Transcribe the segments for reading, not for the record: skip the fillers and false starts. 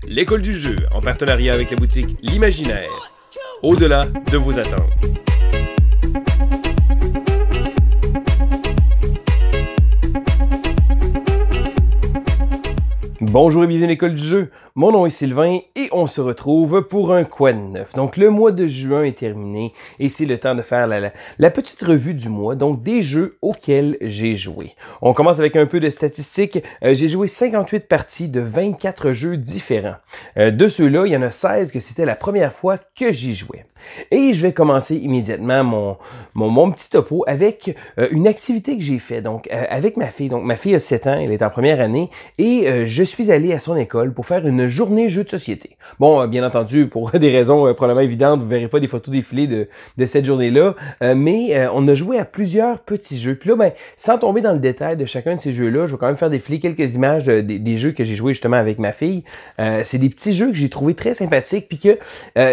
l'école du jeu, en partenariat avec la boutique L'Imaginaire. Au-delà de vos attentes. Bonjour et bienvenue à l'école du jeu, mon nom est Sylvain et on se retrouve pour un quoi de neuf. Donc le mois de juin est terminé et c'est le temps de faire la petite revue du mois, donc des jeux auxquels j'ai joué. On commence avec un peu de statistiques. J'ai joué 58 parties de 24 jeux différents. De ceux-là, il y en a 16 que c'était la première fois que j'y jouais. Et je vais commencer immédiatement mon petit topo avec une activité que j'ai faite avec ma fille. Donc ma fille a 7 ans, elle est en première année et je suis allé à son école pour faire une journée jeu de société. Bon, bien entendu, pour des raisons probablement évidentes, vous ne verrez pas des photos défilées de cette journée-là, mais on a joué à plusieurs petits jeux. Puis là, ben, sans tomber dans le détail de chacun de ces jeux-là, je vais quand même faire défiler quelques images des jeux que j'ai joués justement avec ma fille. C'est des petits jeux que j'ai trouvé très sympathiques, puis que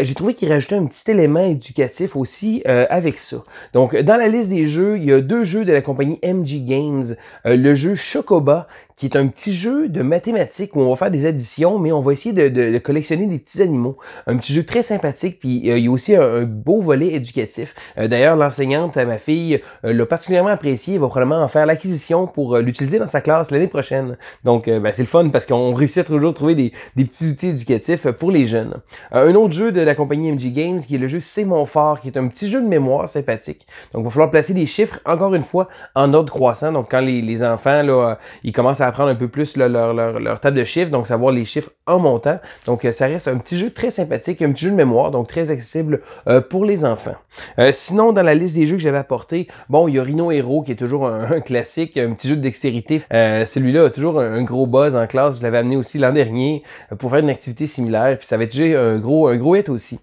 j'ai trouvé qu'ils rajoutaient un petit élément éducatif aussi avec ça. Donc, dans la liste des jeux, il y a 2 jeux de la compagnie MG Games. Le jeu Chocoba, qui est un petit jeu de mathématiques où on va faire des additions, mais on va essayer de collectionner des petits animaux. Un petit jeu très sympathique, puis il y a aussi un beau volet éducatif. D'ailleurs, l'enseignante à ma fille l'a particulièrement apprécié, elle va probablement en faire l'acquisition pour l'utiliser dans sa classe l'année prochaine. Donc, c'est le fun parce qu'on réussit à toujours trouver des petits outils éducatifs pour les jeunes. Un autre jeu de la compagnie MG Games, qui est le jeu C'est mon fort, qui est un petit jeu de mémoire sympathique. Donc, il va falloir placer des chiffres, encore une fois, en ordre croissant. Donc, quand les enfants, là, ils commencent à apprendre un peu plus là, leur table de chiffres, donc savoir les chiffres en montant. Donc, ça reste un petit jeu très sympathique, un petit jeu de mémoire, donc très accessible pour les enfants. Sinon, dans la liste des jeux que j'avais apportés, bon, il y a Rhino Hero, qui est toujours un classique, un petit jeu de dextérité. Celui-là a toujours un gros buzz en classe. Je l'avais amené aussi l'an dernier pour faire une activité similaire, puis ça va être déjà un gros hit aussi.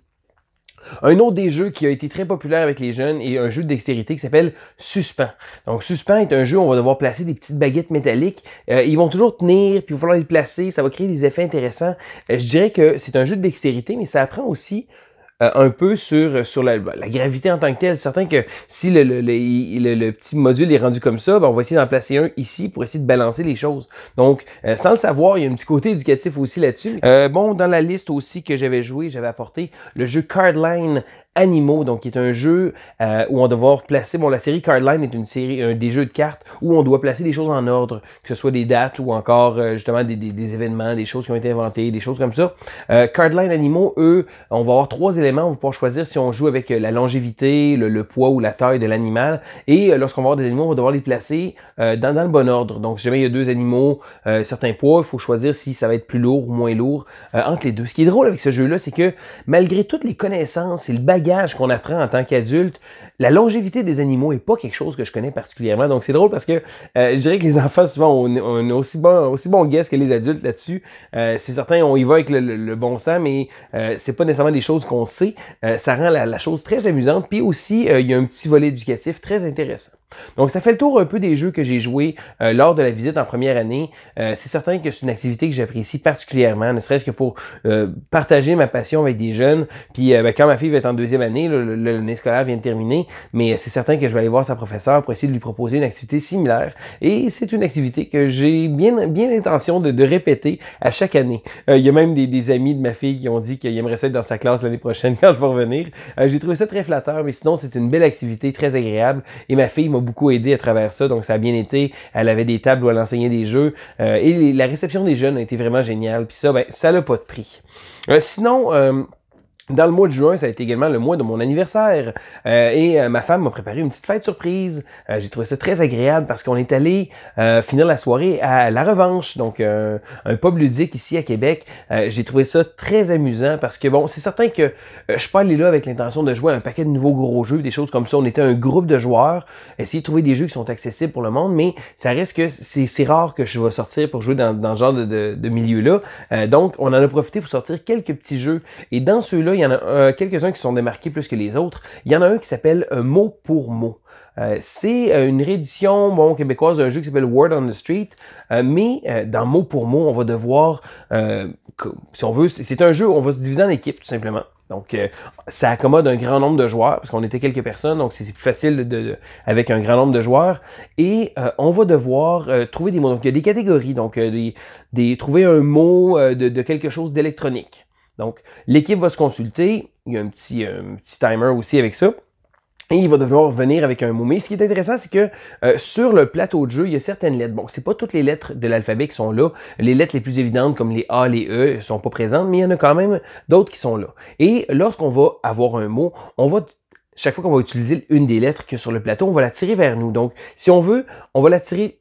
Un autre des jeux qui a été très populaire avec les jeunes est un jeu de dextérité qui s'appelle Suspens. Donc Suspens est un jeu où on va devoir placer des petites baguettes métalliques. Ils vont toujours tenir, puis il va falloir les placer, ça va créer des effets intéressants. Je dirais que c'est un jeu de dextérité, mais ça apprend aussi un peu sur la gravité en tant que telle. C'est certain que si le petit module est rendu comme ça, ben on va essayer d'en placer un ici pour essayer de balancer les choses. Donc, sans le savoir, il y a un petit côté éducatif aussi là-dessus. Bon, dans la liste aussi que j'avais joué, j'avais apporté le jeu Cardline Animaux, donc qui est un jeu où on doit devoir placer, bon, la série Cardline est une série, des jeux de cartes où on doit placer des choses en ordre, que ce soit des dates ou encore justement des événements, des choses qui ont été inventées, des choses comme ça. Cardline Animaux, eux, on va avoir 3 éléments, on va pouvoir choisir si on joue avec la longévité, le poids ou la taille de l'animal, et lorsqu'on va avoir des animaux, on va devoir les placer dans le bon ordre. Donc si jamais il y a 2 animaux, certains poids, il faut choisir si ça va être plus lourd ou moins lourd entre les deux. Ce qui est drôle avec ce jeu-là, c'est que malgré toutes les connaissances et le bagage qu'on apprend en tant qu'adulte, la longévité des animaux est pas quelque chose que je connais particulièrement. Donc c'est drôle parce que je dirais que les enfants souvent ont aussi bon guess que les adultes là-dessus. C'est certain, on y va avec le bon sens, mais c'est pas nécessairement des choses qu'on sait. Ça rend la chose très amusante. Puis aussi, il y a un petit volet éducatif très intéressant. Donc, ça fait le tour un peu des jeux que j'ai joués lors de la visite en première année. C'est certain que c'est une activité que j'apprécie particulièrement, ne serait-ce que pour partager ma passion avec des jeunes. Puis, quand ma fille va être en 2e année, l'année scolaire vient de terminer, mais c'est certain que je vais aller voir sa professeure pour essayer de lui proposer une activité similaire. Et c'est une activité que j'ai bien l'intention de répéter à chaque année. Il y a même des amis de ma fille qui ont dit qu'ils aimeraient ça être dans sa classe l'année prochaine quand je vais revenir. J'ai trouvé ça très flatteur, mais sinon, c'est une belle activité, très agréable. Et ma fille m'a beaucoup aidé à travers ça, donc ça a bien été. Elle avait des tables où elle enseignait des jeux et la réception des jeunes a été vraiment géniale. Puis ça, ben, ça n'a pas de prix. Sinon, dans le mois de juin, ça a été également le mois de mon anniversaire et ma femme m'a préparé une petite fête surprise. J'ai trouvé ça très agréable parce qu'on est allé finir la soirée à La Revanche, donc un pub ludique ici à Québec. J'ai trouvé ça très amusant parce que bon, c'est certain que je suis pas allé là avec l'intention de jouer à un paquet de nouveaux gros jeux, des choses comme ça. On était un groupe de joueurs, essayer de trouver des jeux qui sont accessibles pour le monde, mais ça reste que c'est rare que je vais sortir pour jouer dans ce genre de milieu-là. Donc, on en a profité pour sortir quelques petits jeux et dans ceux-là, il y en a quelques-uns qui sont démarqués plus que les autres. Il y en a un qui s'appelle Mot pour mot. C'est une réédition québécoise d'un jeu qui s'appelle Word on the Street, mais dans Mot pour mot, on va devoir, si on veut, c'est un jeu où on va se diviser en équipes tout simplement. Donc, ça accommode un grand nombre de joueurs, parce qu'on était quelques personnes, donc c'est plus facile avec un grand nombre de joueurs. Et on va devoir trouver des mots. Donc, il y a des catégories, donc trouver un mot de quelque chose d'électronique. Donc, l'équipe va se consulter. Il y a un petit timer aussi avec ça. Et il va devoir venir avec un mot. Mais ce qui est intéressant, c'est que sur le plateau de jeu, il y a certaines lettres. Bon, c'est pas toutes les lettres de l'alphabet qui sont là. Les lettres les plus évidentes, comme les A, les E, sont pas présentes, mais il y en a quand même d'autres qui sont là. Et lorsqu'on va avoir un mot, chaque fois qu'on va utiliser une des lettres qui est sur le plateau, on va la tirer vers nous. Donc, si on veut, on va la tirer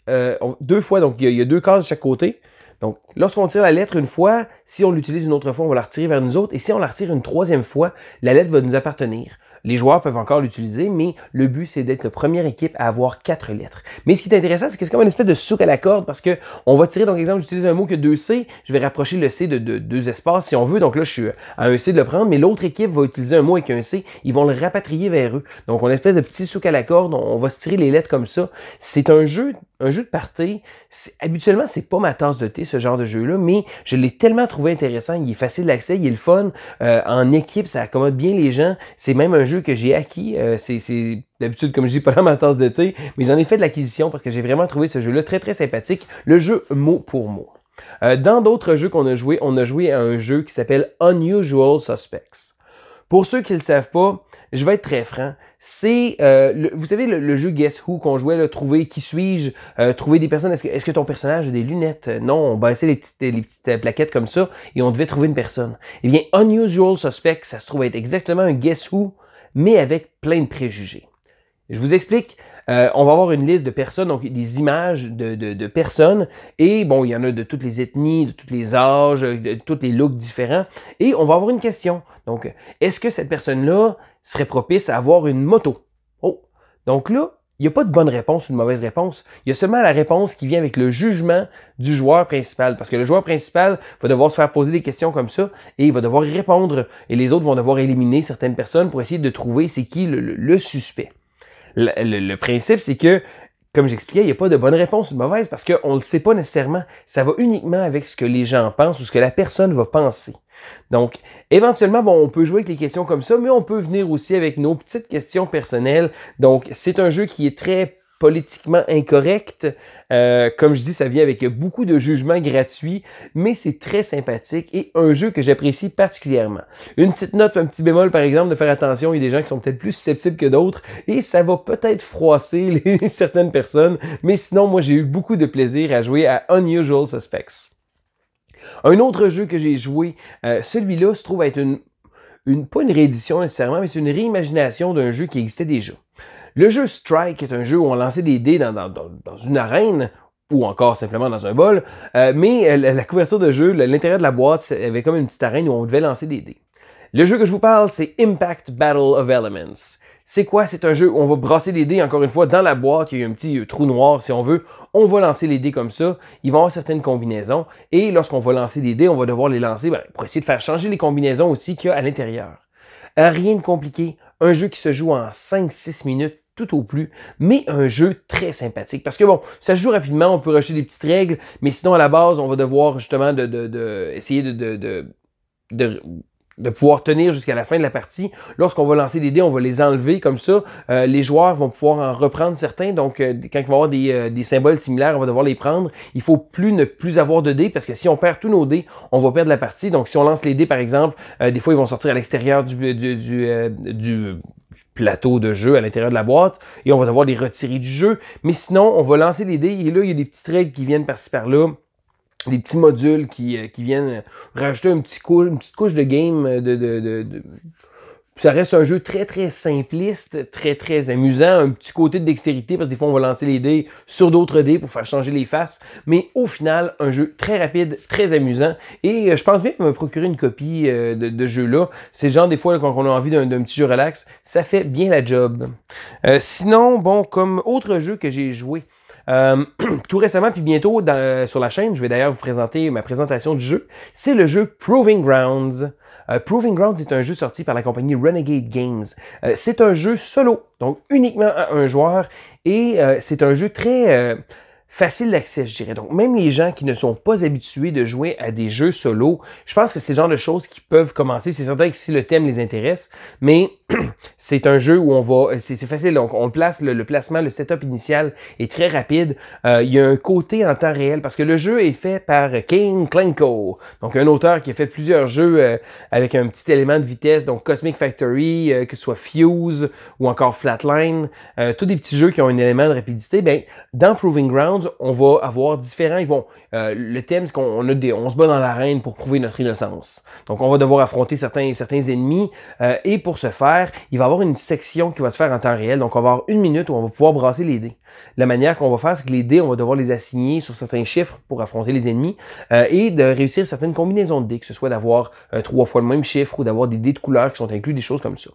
2 fois. Donc, il y a 2 cases de chaque côté. Donc, lorsqu'on tire la lettre une fois, si on l'utilise une autre fois, on va la retirer vers nous autres. Et si on la retire une 3e fois, la lettre va nous appartenir. Les joueurs peuvent encore l'utiliser, mais le but, c'est d'être la première équipe à avoir 4 lettres. Mais ce qui est intéressant, c'est que c'est comme une espèce de souk à la corde, parce que on va tirer, donc exemple, j'utilise un mot qui a 2 C, je vais rapprocher le C de 2 espaces si on veut. Donc là, je suis à un C de le prendre, mais l'autre équipe va utiliser un mot avec un C, ils vont le rapatrier vers eux. Donc, on a une espèce de petit souk à la corde, on va se tirer les lettres comme ça. C'est un jeu de party. Habituellement, c'est pas ma tasse de thé, ce genre de jeu-là, mais je l'ai tellement trouvé intéressant. Il est facile d'accès, il est le fun. En équipe, ça accommode bien les gens. C'est même un jeu que j'ai acquis. C'est d'habitude, comme je dis, pas ma tasse de thé, mais j'en ai fait de l'acquisition parce que j'ai vraiment trouvé ce jeu-là très, très sympathique. Le jeu mot pour mot. Dans d'autres jeux qu'on a joué, on a joué à un jeu qui s'appelle Unusual Suspects. Pour ceux qui ne le savent pas, je vais être très franc. C'est, vous savez, le jeu Guess Who qu'on jouait, là, trouver qui suis-je, trouver des personnes. Est-ce que ton personnage a des lunettes? Non, on baissait les petites plaquettes comme ça et on devait trouver une personne. Eh bien, Unusual Suspect, ça se trouve être exactement un Guess Who, mais avec plein de préjugés. Je vous explique. On va avoir une liste de personnes, donc des images de personnes, et bon, il y en a de toutes les ethnies, de tous les âges, de tous les looks différents, et on va avoir une question. Donc, est-ce que cette personne-là serait propice à avoir une moto? Oh! Donc là, il n'y a pas de bonne réponse ou de mauvaise réponse. Il y a seulement la réponse qui vient avec le jugement du joueur principal, parce que le joueur principal va devoir se faire poser des questions comme ça, et il va devoir y répondre, et les autres vont devoir éliminer certaines personnes pour essayer de trouver c'est qui le suspect. Le principe, c'est que, comme j'expliquais, il n'y a pas de bonne réponse ou de mauvaise parce qu'on ne le sait pas nécessairement. Ça va uniquement avec ce que les gens pensent ou ce que la personne va penser. Donc, éventuellement, bon, on peut jouer avec les questions comme ça, mais on peut venir aussi avec nos petites questions personnelles. Donc, c'est un jeu qui est très politiquement incorrect. Comme je dis, ça vient avec beaucoup de jugements gratuits, mais c'est très sympathique et un jeu que j'apprécie particulièrement. Une petite note, un petit bémol par exemple, de faire attention, il y a des gens qui sont peut-être plus susceptibles que d'autres et ça va peut-être froisser certaines personnes, mais sinon, moi j'ai eu beaucoup de plaisir à jouer à Unusual Suspects. Un autre jeu que j'ai joué, celui-là se trouve être pas une réédition nécessairement, mais c'est une réimagination d'un jeu qui existait déjà. Le jeu Strike est un jeu où on lançait des dés dans une arène, ou encore simplement dans un bol, mais la couverture de jeu, l'intérieur de la boîte, avait comme une petite arène où on devait lancer des dés. Le jeu que je vous parle, c'est Impact Battle of Elements. C'est quoi? C'est un jeu où on va brasser les dés, encore une fois, dans la boîte, il y a un petit trou noir si on veut. On va lancer les dés comme ça, il va y avoir certaines combinaisons, et lorsqu'on va lancer des dés, on va devoir les lancer pour essayer de faire changer les combinaisons aussi qu'il y a à l'intérieur. Rien de compliqué, un jeu qui se joue en 5-6 minutes, tout au plus, mais un jeu très sympathique. Parce que bon, ça se joue rapidement, on peut rajouter des petites règles, mais sinon à la base, on va devoir justement essayer de pouvoir tenir jusqu'à la fin de la partie. Lorsqu'on va lancer des dés, on va les enlever comme ça. Les joueurs vont pouvoir en reprendre certains. Donc, quand il va y avoir des symboles similaires, on va devoir les prendre. Il faut ne plus avoir de dés parce que si on perd tous nos dés, on va perdre la partie. Donc, si on lance les dés, par exemple, des fois, ils vont sortir à l'extérieur du plateau de jeu, à l'intérieur de la boîte, et on va devoir les retirer du jeu. Mais sinon, on va lancer les dés et là, il y a des petites règles qui viennent par-ci par-là. Des petits modules qui viennent rajouter une petite couche de game. Ça reste un jeu très, très simpliste, très, très amusant. Un petit côté de dextérité parce que des fois, on va lancer les dés sur d'autres dés pour faire changer les faces. Mais au final, un jeu très rapide, très amusant. Et je pense bien me procurer une copie de jeu-là. C'est le genre des fois, là, quand on a envie d'un petit jeu relax, ça fait bien la job. Sinon, bon, comme autre jeu que j'ai joué, tout récemment, puis bientôt sur la chaîne, je vais d'ailleurs vous présenter ma présentation du jeu, c'est le jeu Proving Grounds. Proving Grounds est un jeu sorti par la compagnie Renegade Games. C'est un jeu solo, donc uniquement à un joueur, et c'est un jeu très facile d'accès, je dirais. Donc, même les gens qui ne sont pas habitués de jouer à des jeux solo, je pense que c'est le genre de choses qui peuvent commencer. C'est certain que si le thème les intéresse, mais c'est un jeu où on va... C'est facile, donc on le place, le placement, le setup initial est très rapide. Il y a un côté en temps réel, parce que le jeu est fait par Kane Klenko, donc un auteur qui a fait plusieurs jeux avec un petit élément de vitesse, donc Cosmic Factory, que ce soit Fuse ou encore Flatline, tous des petits jeux qui ont un élément de rapidité. Ben, dans Proving Grounds, on va avoir différents. Le thème, c'est on se bat dans l'arène pour prouver notre innocence. Donc, on va devoir affronter certains ennemis. Et pour ce faire, il va y avoir une section qui va se faire en temps réel. Donc, on va avoir 1 minute où on va pouvoir brasser les dés. La manière qu'on va faire, c'est que les dés, on va devoir les assigner sur certains chiffres pour affronter les ennemis et de réussir certaines combinaisons de dés, que ce soit d'avoir 3 fois le même chiffre ou d'avoir des dés de couleur qui sont inclus, des choses comme ça.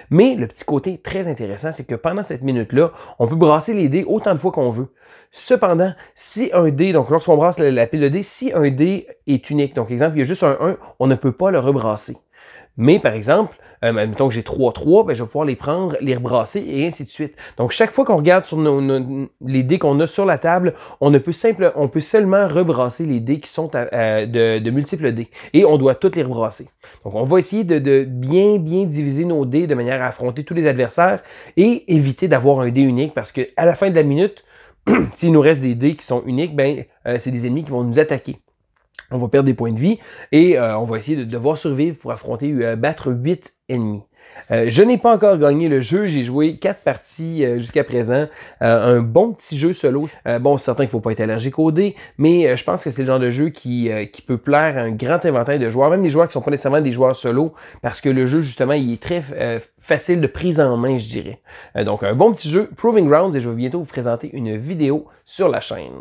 Mais le petit côté très intéressant, c'est que pendant cette minute-là, on peut brasser les dés autant de fois qu'on veut. Cependant, si un dé, donc lorsqu'on brasse la pile de dés, si un dé est unique, donc exemple, il y a juste un 1, on ne peut pas le rebrasser. Mais par exemple, mettons que j'ai 3-3, ben, je vais pouvoir les prendre, les rebrasser et ainsi de suite. Donc chaque fois qu'on regarde sur les dés qu'on a sur la table, on peut seulement rebrasser les dés qui sont de multiples dés. Et on doit toutes les rebrasser. Donc on va essayer de bien diviser nos dés de manière à affronter tous les adversaires et éviter d'avoir un dé unique parce qu'à la fin de la minute, s'il nous reste des dés qui sont uniques, ben c'est des ennemis qui vont nous attaquer. On va perdre des points de vie et on va essayer de devoir survivre pour affronter, battre 8 ennemis. Je n'ai pas encore gagné le jeu, j'ai joué 4 parties jusqu'à présent. Un bon petit jeu solo. Bon, c'est certain qu'il ne faut pas être allergique aux dés, mais je pense que c'est le genre de jeu qui peut plaire à un grand inventaire de joueurs, même des joueurs qui ne sont pas nécessairement des joueurs solo, parce que le jeu, justement, il est très facile de prise en main, je dirais. Donc, un bon petit jeu, Proving Grounds, et je vais bientôt vous présenter une vidéo sur la chaîne.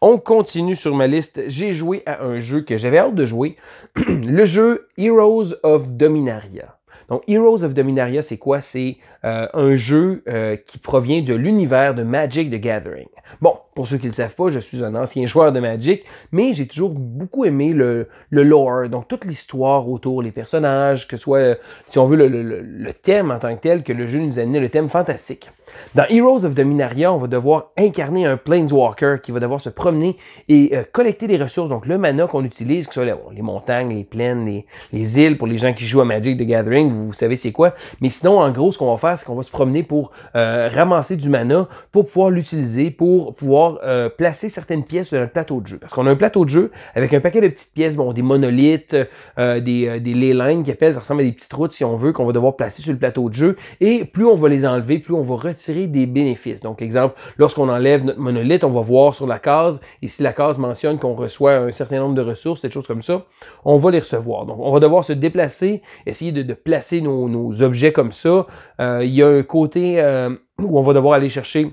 On continue sur ma liste. J'ai joué à un jeu que j'avais hâte de jouer. Le jeu Heroes of Dominaria. Donc, Heroes of Dominaria, c'est quoi? C'est un jeu qui provient de l'univers de Magic the Gathering. Bon, pour ceux qui ne le savent pas, je suis un ancien joueur de Magic, mais j'ai toujours beaucoup aimé le lore, donc toute l'histoire autour, les personnages, que ce soit, si on veut, le thème en tant que tel, que le jeu nous a amené, le thème fantastique. Dans Heroes of Dominaria, on va devoir incarner un Planeswalker qui va devoir se promener et collecter des ressources. Donc le mana qu'on utilise, que ce soit les montagnes, les plaines, les îles, pour les gens qui jouent à Magic the Gathering, vous savez c'est quoi. Mais sinon, en gros, ce qu'on va faire, c'est qu'on va se promener pour ramasser du mana, pour pouvoir l'utiliser, pour pouvoir placer certaines pièces sur notre plateau de jeu. Parce qu'on a un plateau de jeu avec un paquet de petites pièces, bon, des monolithes, des ley lines qui appellent, ça ressemble à des petites routes si on veut, qu'on va devoir placer sur le plateau de jeu. Et plus on va les enlever, plus on va retirer des bénéfices. Donc, exemple, lorsqu'on enlève notre monolithe, on va voir sur la case, et si la case mentionne qu'on reçoit un certain nombre de ressources, des choses comme ça, on va les recevoir. Donc, on va devoir se déplacer, essayer de placer nos objets comme ça. Il y a un côté où on va devoir aller chercher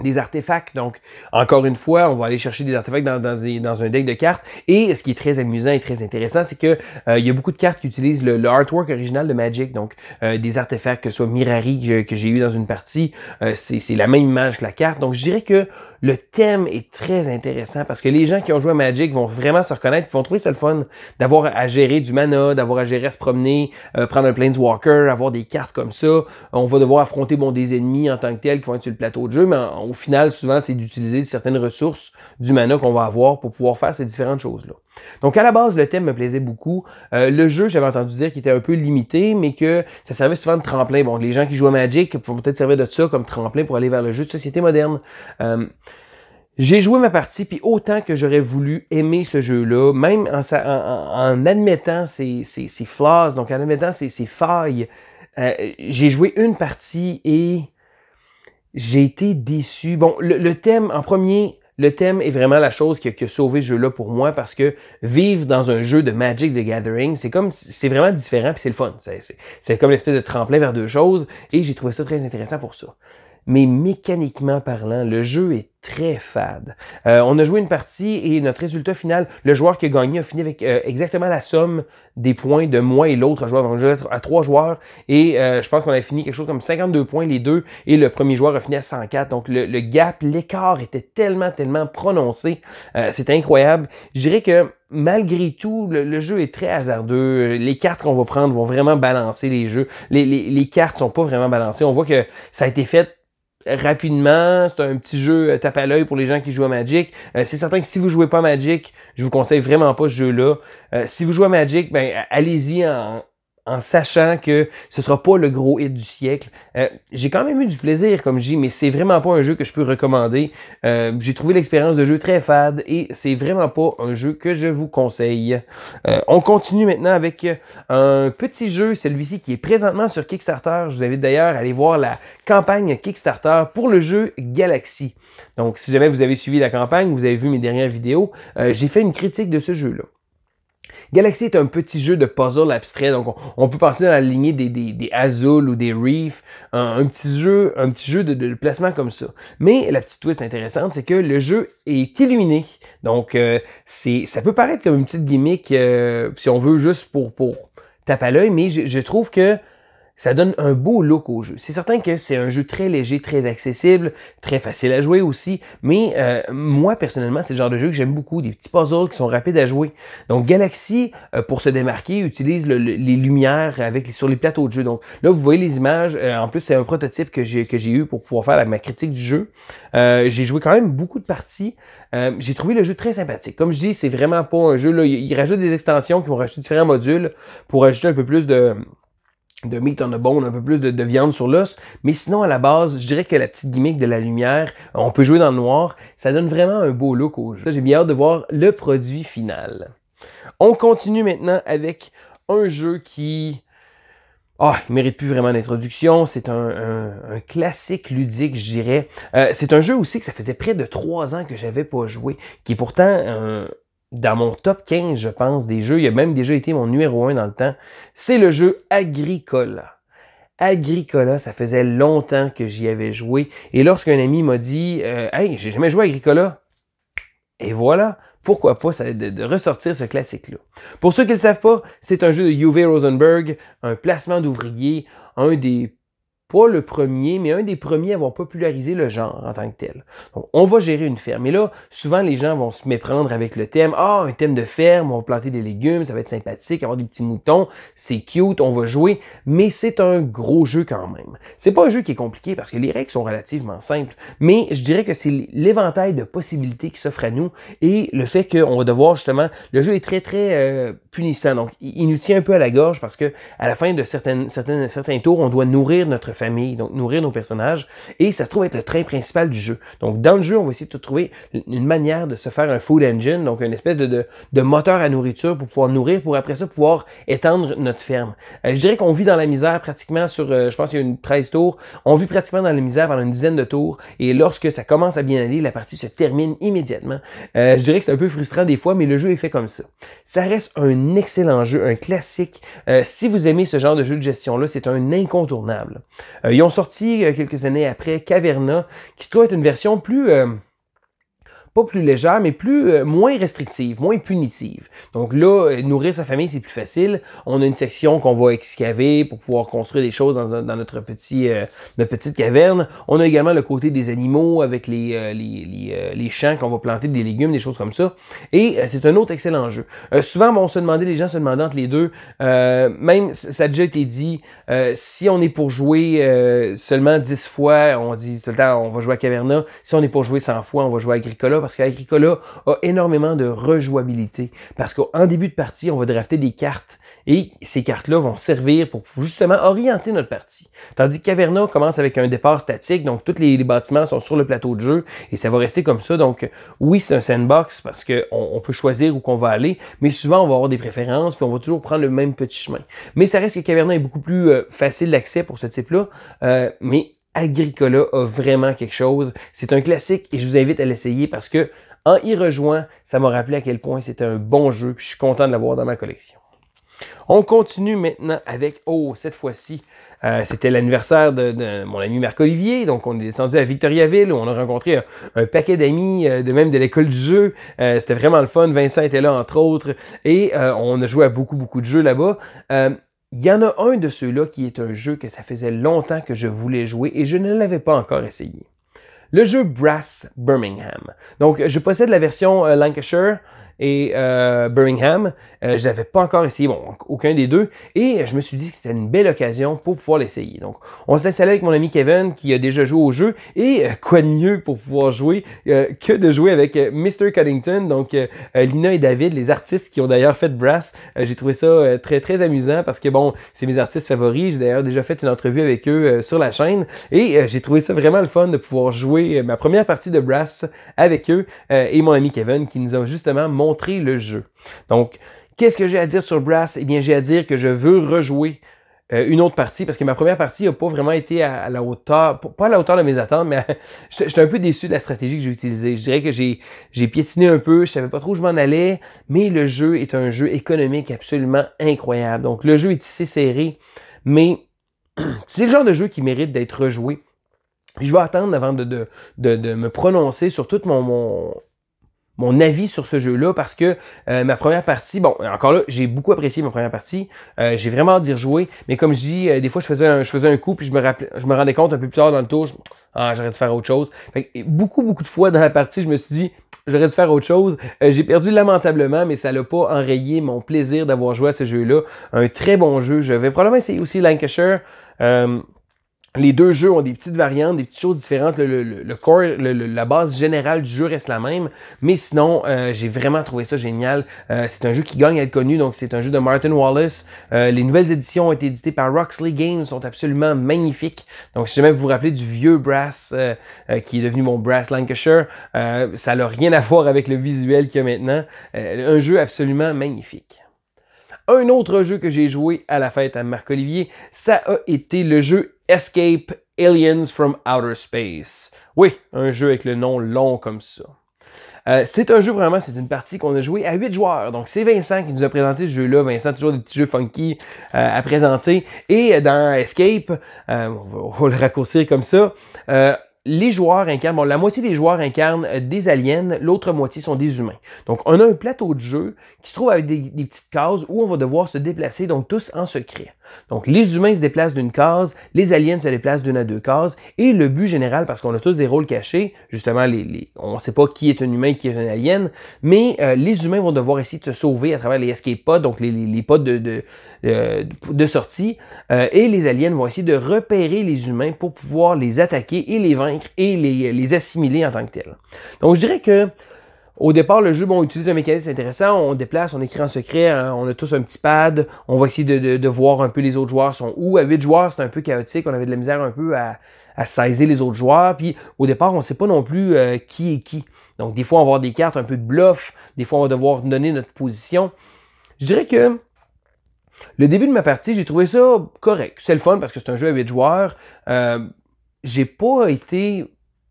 des artefacts. Donc, encore une fois, on va aller chercher des artefacts dans un deck de cartes. Et ce qui est très amusant et très intéressant, c'est que il y a beaucoup de cartes qui utilisent le artwork original de Magic. Donc, des artefacts, que ce soit Mirari que j'ai eu dans une partie, c'est la même image que la carte. Donc, je dirais que le thème est très intéressant parce que les gens qui ont joué à Magic vont vraiment se reconnaître, vont trouver ça le fun d'avoir à gérer du mana, d'avoir à gérer à se promener, prendre un Planeswalker, avoir des cartes comme ça. On va devoir affronter des ennemis en tant que tels qui vont être sur le plateau de jeu, mais au final, souvent, c'est d'utiliser certaines ressources du mana qu'on va avoir pour pouvoir faire ces différentes choses-là. Donc, à la base, le thème me plaisait beaucoup. Le jeu, j'avais entendu dire qu'il était un peu limité, mais que ça servait souvent de tremplin. Bon, les gens qui jouent à Magic vont peut-être servir de ça comme tremplin pour aller vers le jeu de société moderne. J'ai joué ma partie, puis autant que j'aurais voulu aimer ce jeu-là, même en admettant ses flaws, donc en admettant ses failles, j'ai joué une partie et j'ai été déçu. Bon, le thème, en premier, le thème est vraiment la chose qui a sauvé ce jeu-là pour moi parce que vivre dans un jeu de Magic the Gathering, c'est vraiment différent puis c'est le fun. C'est comme l'espèce de tremplin vers deux choses et j'ai trouvé ça très intéressant pour ça. Mais mécaniquement parlant, le jeu est très fade. On a joué une partie et notre résultat final, le joueur qui a gagné a fini avec exactement la somme des points de moi et l'autre joueur. On a joué à 3 joueurs et je pense qu'on a fini quelque chose comme 52 points les deux et le premier joueur a fini à 104. Donc le gap, l'écart était tellement prononcé. C'est incroyable. Je dirais que malgré tout, le jeu est très hasardeux. Les cartes qu'on va prendre vont vraiment balancer les jeux. Les cartes sont pas vraiment balancées. On voit que ça a été fait rapidement, c'est un petit jeu tape à l'œil pour les gens qui jouent à Magic. C'est certain que si vous jouez pas à Magic, je vous conseille vraiment pas ce jeu-là. Si vous jouez à Magic, ben allez-y en sachant que ce sera pas le gros hit du siècle. J'ai quand même eu du plaisir, comme je dis, mais c'est vraiment pas un jeu que je peux recommander. J'ai trouvé l'expérience de jeu très fade et c'est vraiment pas un jeu que je vous conseille. On continue maintenant avec un petit jeu, celui-ci qui est présentement sur Kickstarter. Je vous invite d'ailleurs à aller voir la campagne Kickstarter pour le jeu Galaxy. Donc, si jamais vous avez suivi la campagne, vous avez vu mes dernières vidéos, j'ai fait une critique de ce jeu-là. Galaxy est un petit jeu de puzzle abstrait, donc on peut passer dans la lignée des Azul ou des Reef, un petit jeu de placement comme ça. Mais la petite twist intéressante, c'est que le jeu est illuminé, donc ça peut paraître comme une petite gimmick si on veut juste pour taper à l'œil, mais je trouve que ça donne un beau look au jeu. C'est certain que c'est un jeu très léger, très accessible, très facile à jouer aussi, mais moi, personnellement, c'est le genre de jeu que j'aime beaucoup, des petits puzzles qui sont rapides à jouer. Donc, Galaxy, pour se démarquer, utilise les lumières sur les plateaux de jeu. Donc, là, vous voyez les images. En plus, c'est un prototype que j'ai eu pour pouvoir faire ma critique du jeu. J'ai joué quand même beaucoup de parties. J'ai trouvé le jeu très sympathique. Comme je dis, c'est vraiment pas un jeu, là, ils rajoutent des extensions qui vont rajouter différents modules pour ajouter un peu plus de meat on the bone, un peu plus de viande sur l'os. Mais sinon, à la base, je dirais que la petite gimmick de la lumière, on peut jouer dans le noir, ça donne vraiment un beau look au jeu. J'ai bien hâte de voir le produit final. On continue maintenant avec un jeu qui... il mérite plus vraiment d'introduction. C'est un classique ludique, je dirais. C'est un jeu aussi que ça faisait près de 3 ans que j'avais pas joué, qui est pourtant... dans mon top 15, je pense, des jeux, il a même déjà été mon numéro 1 dans le temps, c'est le jeu Agricola. Agricola, ça faisait longtemps que j'y avais joué. Et lorsqu'un ami m'a dit « Hey, j'ai jamais joué à Agricola », et voilà, pourquoi pas de ressortir ce classique-là. Pour ceux qui ne le savent pas, c'est un jeu de Uwe Rosenberg, un placement d'ouvriers, pas le premier, mais un des premiers à avoir popularisé le genre en tant que tel. Donc, on va gérer une ferme. Et là, souvent, les gens vont se méprendre avec le thème. Un thème de ferme, on va planter des légumes, ça va être sympathique, avoir des petits moutons, c'est cute, on va jouer. Mais c'est un gros jeu quand même. C'est pas un jeu qui est compliqué parce que les règles sont relativement simples. Mais je dirais que c'est l'éventail de possibilités qui s'offre à nous et le fait qu'on va devoir justement... Le jeu est très, très punissant. Donc, il nous tient un peu à la gorge parce que à la fin de certains tours, on doit nourrir notre famille, donc nourrir nos personnages, et ça se trouve être le train principal du jeu. Donc dans le jeu, on va essayer de trouver une manière de se faire un food engine, donc une espèce de moteur à nourriture pour pouvoir nourrir, pour après ça pouvoir étendre notre ferme. Je dirais qu'on vit dans la misère pratiquement sur, je pense qu'il y a une 13 tours, on vit pratiquement dans la misère pendant une dizaine de tours, et lorsque ça commence à bien aller, la partie se termine immédiatement. Je dirais que c'est un peu frustrant des fois, mais le jeu est fait comme ça. Ça reste un excellent jeu, un classique. Si vous aimez ce genre de jeu de gestion-là, c'est un incontournable. Ils ont sorti quelques années après Caverna, qui se trouve être une version plus... pas plus légère, mais moins restrictive, moins punitive. Donc là, nourrir sa famille, c'est plus facile. On a une section qu'on va excaver pour pouvoir construire des choses dans notre petite caverne. On a également le côté des animaux avec les champs qu'on va planter, des légumes, des choses comme ça. Et c'est un autre excellent jeu. Souvent, les gens se demandent entre les deux, même ça a déjà été dit, si on est pour jouer seulement 10 fois, on dit tout le temps, on va jouer à Caverna. Si on est pour jouer 100 fois, on va jouer à Agricola, parce qu'Agricola a énormément de rejouabilité. Parce qu'en début de partie, on va drafter des cartes et ces cartes-là vont servir pour justement orienter notre partie. Tandis que Caverna commence avec un départ statique, donc tous les bâtiments sont sur le plateau de jeu et ça va rester comme ça. Donc oui, c'est un sandbox parce qu'on peut choisir où qu'on va aller, mais souvent on va avoir des préférences puis on va toujours prendre le même petit chemin. Mais ça reste que Caverna est beaucoup plus facile d'accès pour ce type-là, mais Agricola a vraiment quelque chose. C'est un classique et je vous invite à l'essayer parce que en y rejoignant, ça m'a rappelé à quel point c'était un bon jeu puis je suis content de l'avoir dans ma collection. On continue maintenant avec, cette fois-ci, c'était l'anniversaire de mon ami Marc-Olivier, donc on est descendu à Victoriaville où on a rencontré un paquet d'amis, de l'école du jeu. C'était vraiment le fun, Vincent était là entre autres et on a joué à beaucoup de jeux là-bas. Il y en a un de ceux-là qui est un jeu que ça faisait longtemps que je voulais jouer et je ne l'avais pas encore essayé. Le jeu Brass Birmingham. Donc, je possède la version Lancashire et Birmingham. Je n'avais pas encore essayé, bon, aucun des deux. Et je me suis dit que c'était une belle occasion pour pouvoir l'essayer. Donc, on s'est installé avec mon ami Kevin qui a déjà joué au jeu. Et quoi de mieux pour pouvoir jouer que de jouer avec Mr. Cuddington. Donc, Lina et David, les artistes qui ont d'ailleurs fait Brass. J'ai trouvé ça très, très amusant parce que, bon, c'est mes artistes favoris. J'ai d'ailleurs déjà fait une entrevue avec eux sur la chaîne. Et j'ai trouvé ça vraiment le fun de pouvoir jouer ma première partie de Brass avec eux et mon ami Kevin qui nous a justement montré le jeu. Donc, qu'est-ce que j'ai à dire sur Brass? Eh bien, j'ai à dire que je veux rejouer une autre partie parce que ma première partie n'a pas vraiment été à la hauteur, pas à la hauteur de mes attentes, mais j'étais un peu déçu de la stratégie que j'ai utilisée. Je dirais que j'ai piétiné un peu, je savais pas trop où je m'en allais, mais le jeu est un jeu économique absolument incroyable. Donc, le jeu est tissé serré, mais c'est le genre de jeu qui mérite d'être rejoué. Puis je vais attendre avant de me prononcer sur tout mon avis sur ce jeu-là parce que ma première partie, bon, encore là, j'ai beaucoup apprécié ma première partie. J'ai vraiment hâte d'y rejouer. Mais comme je dis, des fois, je faisais un coup puis je me rendais compte un peu plus tard dans le tour, j'aurais dû faire autre chose. Fait que, beaucoup de fois dans la partie, je me suis dit, j'aurais dû faire autre chose. J'ai perdu lamentablement, mais ça l'a pas enrayé mon plaisir d'avoir joué à ce jeu-là. Un très bon jeu. Je vais probablement essayer aussi Lancashire. Les deux jeux ont des petites variantes, des petites choses différentes. Le core, la base générale du jeu reste la même. Mais sinon, j'ai vraiment trouvé ça génial. C'est un jeu qui gagne à être connu. Donc, c'est un jeu de Martin Wallace. Les nouvelles éditions ont été éditées par Roxley Games. Sont absolument magnifiques. Donc, si jamais vous vous rappelez du vieux Brass qui est devenu mon Brass Lancashire, ça n'a rien à voir avec le visuel qu'il y a maintenant. Un jeu absolument magnifique. Un autre jeu que j'ai joué à la fête à Marc-Olivier, ça a été le jeu Escape Aliens from Outer Space. Oui, un jeu avec le nom long comme ça. C'est un jeu vraiment, c'est une partie qu'on a joué à 8 joueurs. Donc c'est Vincent qui nous a présenté ce jeu-là. Vincent, toujours des petits jeux funky à présenter. Et dans Escape, on va le raccourcir comme ça, les joueurs incarnent, bon, la moitié des joueurs incarnent des aliens, l'autre moitié sont des humains. Donc, on a un plateau de jeu qui se trouve avec des petites cases où on va devoir se déplacer, donc tous en secret. Donc, les humains se déplacent d'une case, les aliens se déplacent d'une à deux cases, et le but général, parce qu'on a tous des rôles cachés, justement, on ne sait pas qui est un humain, qui est un alien, mais les humains vont devoir essayer de se sauver à travers les escape pods, donc les pods de sortie, et les aliens vont essayer de repérer les humains pour pouvoir les attaquer et les vaincre et les assimiler en tant que tels. Donc, je dirais que au départ, le jeu, bon, utilise un mécanisme intéressant. On déplace, on écrit en secret, hein, on a tous un petit pad. On va essayer de voir un peu les autres joueurs sont où. À 8 joueurs, c'est un peu chaotique. On avait de la misère un peu à saisir les autres joueurs. Puis au départ, on ne sait pas non plus qui est qui. Donc des fois, on va avoir des cartes un peu de bluff. Des fois, on va devoir donner notre position. Je dirais que le début de ma partie, j'ai trouvé ça correct. C'est le fun parce que c'est un jeu à 8 joueurs. J'ai pas été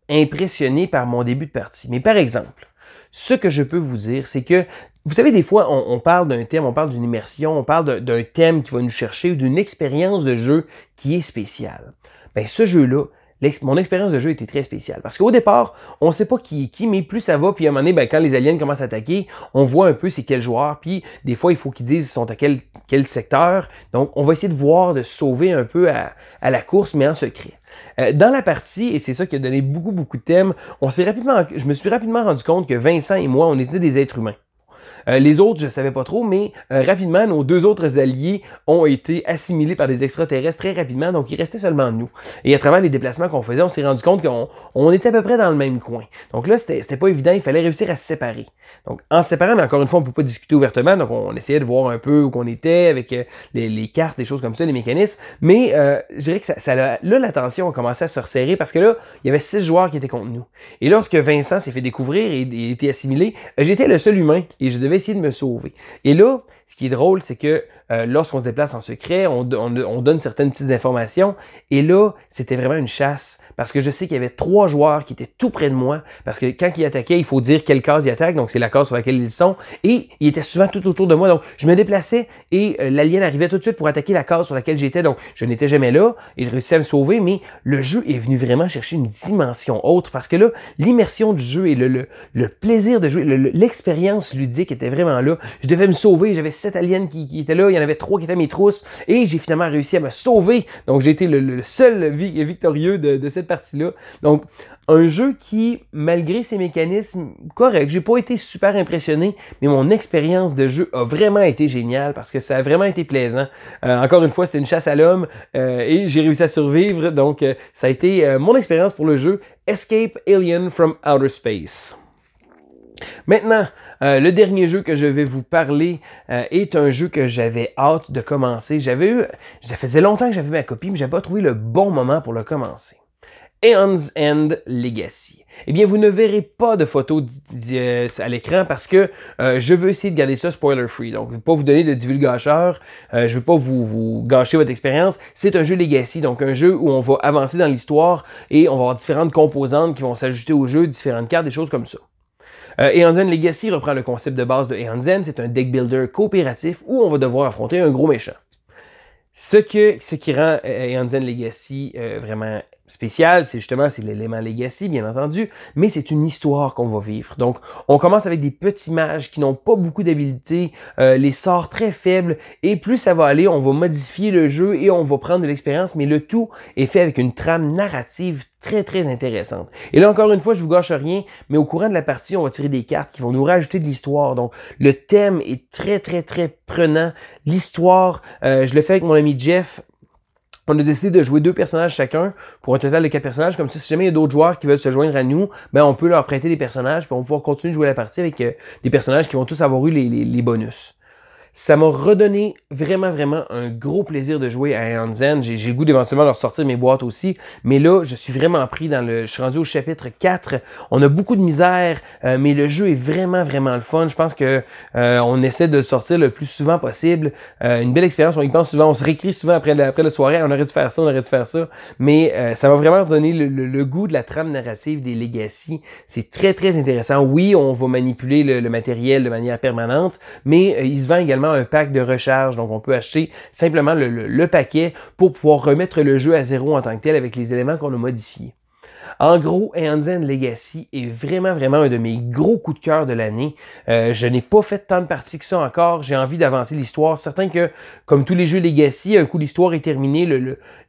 impressionné par mon début de partie. Mais par exemple, ce que je peux vous dire, c'est que, vous savez, des fois, on parle d'un thème, on parle d'une immersion, on parle d'un thème qui va nous chercher ou d'une expérience de jeu qui est spéciale. Bien, ce jeu-là, mon expérience de jeu était très spéciale. Parce qu'au départ, on ne sait pas qui est qui, mais plus ça va, puis à un moment donné, ben, quand les aliens commencent à attaquer, on voit un peu c'est quel joueur, puis des fois, il faut qu'ils disent ils sont à quel secteur. Donc, on va essayer de voir, de se sauver un peu à la course, mais en secret. Dans la partie, et c'est ça qui a donné beaucoup de thèmes, je me suis rapidement rendu compte que Vincent et moi, on était des êtres humains. Les autres, je ne savais pas trop, mais rapidement, nos deux autres alliés ont été assimilés par des extraterrestres très rapidement, donc il restait seulement nous. Et à travers les déplacements qu'on faisait, on s'est rendu compte qu'on était à peu près dans le même coin. Donc là, c'était pas évident, il fallait réussir à se séparer. Donc en se séparant, mais encore une fois, on ne peut pas discuter ouvertement, donc on essayait de voir un peu où qu'on était avec les cartes, des choses comme ça, les mécanismes. Mais je dirais que là, la tension a commencé à se resserrer parce que là, il y avait 6 joueurs qui étaient contre nous. Et lorsque Vincent s'est fait découvrir et était assimilé, j'étais le seul humain et je devais essayer de me sauver. Et là, ce qui est drôle, c'est que lorsqu'on se déplace en secret, on donne certaines petites informations. Et là, c'était vraiment une chasse. Parce que je sais qu'il y avait 3 joueurs qui étaient tout près de moi. Parce que quand ils attaquaient, il faut dire quelle case ils attaquent. Donc, c'est la case sur laquelle ils sont. Et ils étaient souvent tout autour de moi. Donc, je me déplaçais et l'alien arrivait tout de suite pour attaquer la case sur laquelle j'étais. Donc, je n'étais jamais là et je réussissais à me sauver. Mais le jeu est venu vraiment chercher une dimension autre. Parce que là, l'immersion du jeu et le plaisir de jouer, l'expérience ludique était vraiment là. Je devais me sauver. J'avais 7 aliens qui étaient là, il y en avait 3 qui étaient à mes trousses, et j'ai finalement réussi à me sauver. Donc j'ai été le seul victorieux de cette partie-là. Donc un jeu qui, malgré ses mécanismes corrects, j'ai pas été super impressionné, mais mon expérience de jeu a vraiment été géniale parce que ça a vraiment été plaisant. Encore une fois, c'était une chasse à l'homme et j'ai réussi à survivre. Donc ça a été mon expérience pour le jeu Escape Alien from Outer Space. Maintenant, le dernier jeu que je vais vous parler est un jeu que j'avais hâte de commencer. Ça faisait longtemps que j'avais ma copie, mais j'avais pas trouvé le bon moment pour le commencer. Aeon's End Legacy. Eh bien, vous ne verrez pas de photos à l'écran parce que je veux essayer de garder ça spoiler-free. Donc, je ne veux pas vous donner de divulgateur, je ne veux pas vous gâcher votre expérience. C'est un jeu Legacy, donc un jeu où on va avancer dans l'histoire et on va avoir différentes composantes qui vont s'ajouter au jeu, différentes cartes, des choses comme ça. Aeon's End Legacy reprend le concept de base de Aeon's End. C'est un deck builder coopératif où on va devoir affronter un gros méchant. Ce qui rend Aeon's End Legacy vraiment spécial, c'est l'élément Legacy, bien entendu, mais c'est une histoire qu'on va vivre. Donc, on commence avec des petits mages qui n'ont pas beaucoup d'habileté, les sorts très faibles, et plus ça va aller, on va modifier le jeu et on va prendre de l'expérience, mais le tout est fait avec une trame narrative très, très intéressante. Et là, encore une fois, je vous gâche rien, mais au courant de la partie, on va tirer des cartes qui vont nous rajouter de l'histoire. Donc, le thème est très, très, très prenant. L'histoire, je le fais avec mon ami Jeff. On a décidé de jouer 2 personnages chacun pour un total de 4 personnages. Comme ça, si jamais il y a d'autres joueurs qui veulent se joindre à nous, ben on peut leur prêter des personnages puis on va pouvoir continuer de jouer la partie avec des personnages qui vont tous avoir eu les bonus. Ça m'a redonné vraiment un gros plaisir de jouer à Aeon's End. J'ai le goût d'éventuellement leur sortir mes boîtes aussi. Mais là, je suis vraiment pris je suis rendu au chapitre 4. On a beaucoup de misère, mais le jeu est vraiment le fun. Je pense que on essaie de le sortir le plus souvent possible. Une belle expérience, on y pense souvent, on se réécrit souvent après la soirée. On aurait dû faire ça, on aurait dû faire ça. Mais ça m'a vraiment redonné le goût de la trame narrative des Legacy. C'est très intéressant. Oui, on va manipuler le matériel de manière permanente, mais il se vend également un pack de recharge, donc on peut acheter simplement le paquet pour pouvoir remettre le jeu à zéro en tant que tel avec les éléments qu'on a modifiés. En gros, Aeon's End Legacy est vraiment un de mes gros coups de cœur de l'année. Je n'ai pas fait tant de parties que ça encore. J'ai envie d'avancer l'histoire. Certain que, comme tous les jeux Legacy, un coup l'histoire est terminée,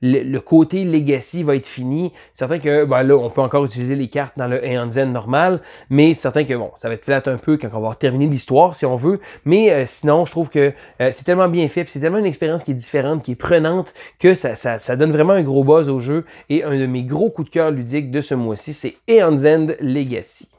le côté Legacy va être fini. Certain que, ben là, on peut encore utiliser les cartes dans le Aeon's End normal, mais certain que, bon, ça va être plate un peu quand on va avoir terminé l'histoire, si on veut. Mais sinon, je trouve que c'est tellement bien fait, puis c'est tellement une expérience qui est différente, qui est prenante, que ça donne vraiment un gros buzz au jeu. Et un de mes gros coups de cœur ludiques de ce mois-ci, c'est Aeon's End Legacy.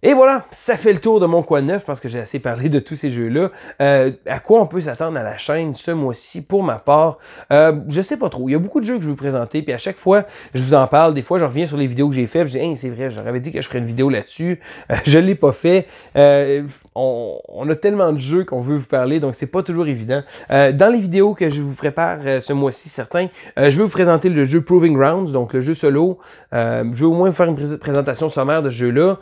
Et voilà, ça fait le tour de mon quoi neuf parce que j'ai assez parlé de tous ces jeux-là. À quoi on peut s'attendre à la chaîne ce mois-ci pour ma part? Je sais pas trop. Il y a beaucoup de jeux que je vais vous présenter, puis à chaque fois, je vous en parle. Des fois, je reviens sur les vidéos que j'ai faites, puis je dis, hey, c'est vrai, j'aurais dit que je ferais une vidéo là-dessus. Je l'ai pas fait. On a tellement de jeux qu'on veut vous parler, donc c'est pas toujours évident. Dans les vidéos que je vous prépare ce mois-ci, certains, je vais vous présenter le jeu Proving Grounds, donc le jeu solo. Je vais au moins faire une présentation sommaire de ce jeu-là.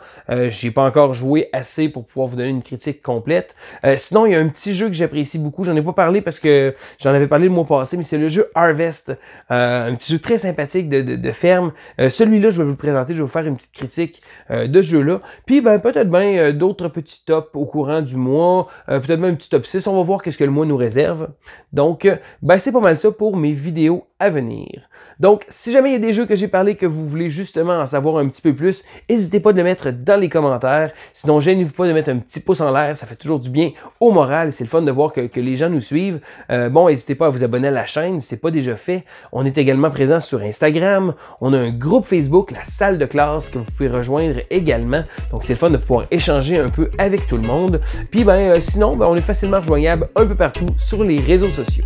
J'ai pas encore joué assez pour pouvoir vous donner une critique complète. Sinon, il y a un petit jeu que j'apprécie beaucoup. J'en ai pas parlé parce que j'en avais parlé le mois passé, mais c'est le jeu Harvest. Un petit jeu très sympathique de ferme. Celui-là, je vais vous le présenter. Je vais vous faire une petite critique de ce jeu-là. Puis, ben, peut-être bien d'autres petits tops au courant du mois. Peut-être même un petit top 6. On va voir qu'est-ce que le mois nous réserve. Donc, ben, c'est pas mal ça pour mes vidéos à venir. Donc, si jamais il y a des jeux que j'ai parlé que vous voulez justement en savoir un petit peu plus, n'hésitez pas de le mettre dans les commentaires. Sinon, gênez-vous pas de mettre un petit pouce en l'air, ça fait toujours du bien au moral. C'est le fun de voir que les gens nous suivent. Bon, n'hésitez pas à vous abonner à la chaîne si ce n'est pas déjà fait. On est également présent sur Instagram. On a un groupe Facebook, la salle de classe, que vous pouvez rejoindre également. Donc, c'est le fun de pouvoir échanger un peu avec tout le monde. Puis, sinon, on est facilement rejoignable un peu partout sur les réseaux sociaux.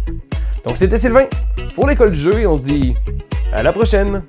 Donc, c'était Sylvain pour l'école du jeu et on se dit à la prochaine!